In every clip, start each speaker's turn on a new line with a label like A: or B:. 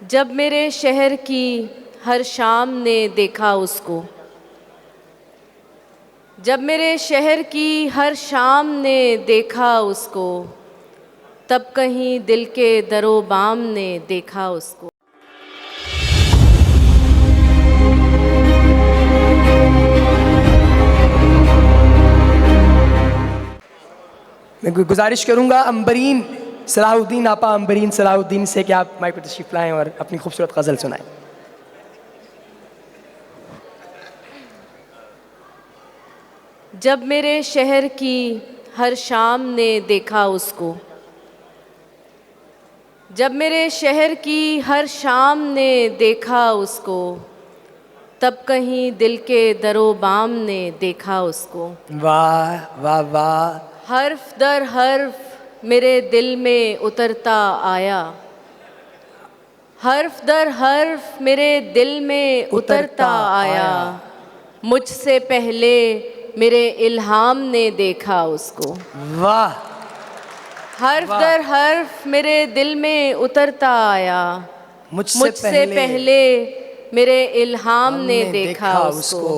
A: जब मेरे शहर की हर शाम ने देखा उसको, जब मेरे शहर की हर शाम ने देखा उसको, तब कहीं दिल के दरो बाम ने देखा उसको।
B: मैं गुजारिश करूंगा अंबरीन सलाहुद्दीन आपा अंबरीन सलाहुद्दीन से कि आप माइक पर तशरीफ लाएं और अपनी खूबसूरत गज़ल सुनाएं।
A: जब मेरे शहर की हर शाम ने देखा उसको, जब मेरे शहर की हर शाम ने देखा उसको, तब कहीं दिल के दरो बाम ने देखा उसको।
B: वाह वाह वाह।
A: हर्फ दर हर्फ मेरे दिल में उतरता आया, हर्फ दर हर्फ मेरे दिल में उतरता आया। मुझसे पहले मेरे इल्हाम ने देखा उसको।
B: वाह।
A: हर्फ दर हर्फ मेरे दिल में उतरता आया, मुझसे पहले मेरे इल्हाम ने देखा उसको।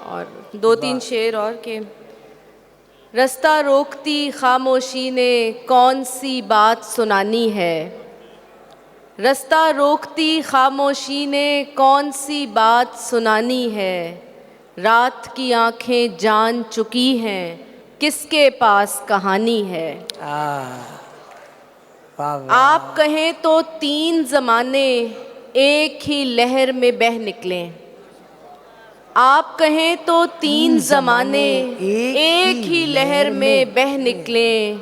A: और दो तीन शेर और के। रास्ता रोकती खामोशी ने कौन सी बात सुनानी है, रास्ता रोकती खामोशी ने कौन सी बात सुनानी है। रात की आंखें जान चुकी हैं किसके पास कहानी है। आप कहें तो तीन ज़माने एक ही लहर में बह निकलें, आप कहें तो तीन ज़माने एक ही लहर में बह निकलें।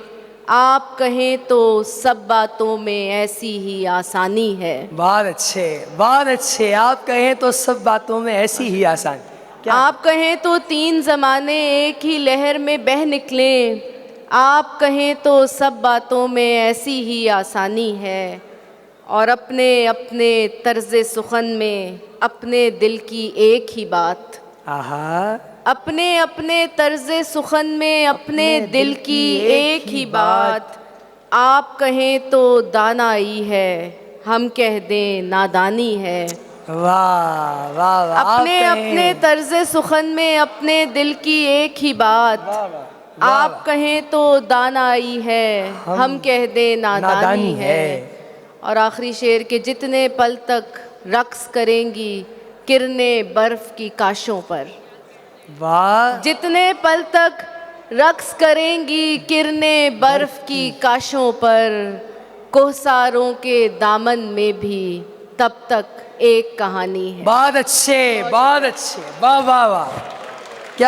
A: आप कहें तो सब बातों में ऐसी ही आसानी है।
B: बहुत अच्छे बहुत अच्छे। आप कहें तो सब बातों में ऐसी ही आसान।
A: आप कहें तो तीन ज़माने एक ही लहर में बह निकलें, आप कहें तो सब बातों में ऐसी ही आसानी है। और अपने अपने तर्ज़े सुखन में अपने दिल की एक ही बात,
B: आहा।
A: अपने अपने तर्ज़े सुखन में अपने दिल की एक ही बात। आप कहें तो दानाई है, हम कह दें नादानी है।
B: वाह वाह वाह।
A: अपने अपने तर्ज़े सुखन में अपने दिल की एक ही बात। आप कहें तो दानाई है, हम कह दें नादानी है। और आखिरी शेर के जितने पल तक रक्स करेंगी किरणें बर्फ़ की काशों पर,
B: वाह।
A: जितने पल तक रक्स करेंगी किरणें बर्फ़ की काशों पर, कोहसारों के दामन में भी तब तक एक कहानी है।
B: बहुत अच्छे बहुत अच्छे। वाह वाह वाह।